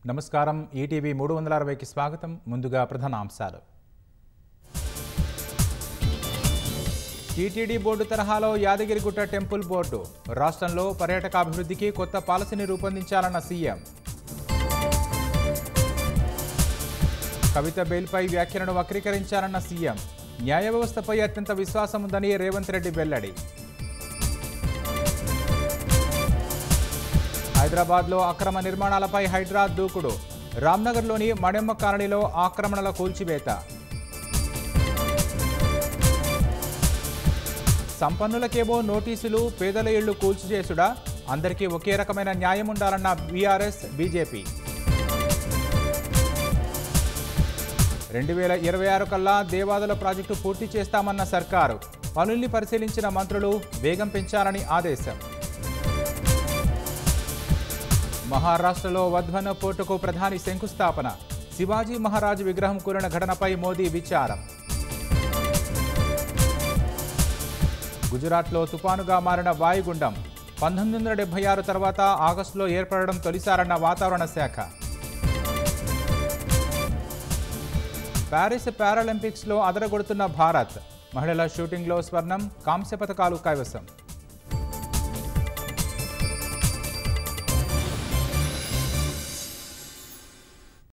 నమస్కారం ఈటీవీ 360కి స్వాగతం. ముందుగా ప్రధానాంశాలు. టీటీడీ బోర్డు తరహాలో యాదగిరిగుట్ట టెంపుల్ బోర్డు. రాష్ట్రంలో పర్యాటక అభివృద్ధికి కొత్త పాలసీని రూపొందించాలన్న సీఎం. కవిత బెయిల్పై వ్యాఖ్యలను వక్రీకరించాలన్న సీఎం. న్యాయ వ్యవస్థపై అత్యంత విశ్వాసం ఉందని రేవంత్ రెడ్డి వెల్లడి. హైదరాబాద్లో అక్రమ నిర్మాణాలపై హైడ్రా దూకుడు. రామ్నగర్లోని మణెమ్మ కాలనీలో ఆక్రమణల కూల్చివేత. సంపన్నులకేమో నోటీసులు, పేదల ఇళ్లు కూల్చిచేసుడా? అందరికీ ఒకే రకమైన న్యాయం ఉండాలన్న బీఆర్ఎస్, బీజేపీ. 2026 కల్లా దేవాదుల ప్రాజెక్టు పూర్తి చేస్తామన్న సర్కారు. పనుల్ని పరిశీలించిన మంత్రులు వేగం పెంచాలని ఆదేశం. మహారాష్ట్రలో వధ్వన పోర్టుకు ప్రధాని శంకుస్థాపన. శివాజీ మహారాజ్ విగ్రహం కూలిన ఘటనపై మోదీ విచారం. గుజరాత్లో తుపానుగా మారిన వాయుగుండం. 1976 తర్వాత ఆగస్టులో ఏర్పడడం తొలిసారన్న వాతావరణ శాఖ. ప్యారిస్ పారాలింపిక్స్లో అదరగొడుతున్న భారత్. మహిళల షూటింగ్లో స్వర్ణం, కాంస్య పతకాలు కైవసం.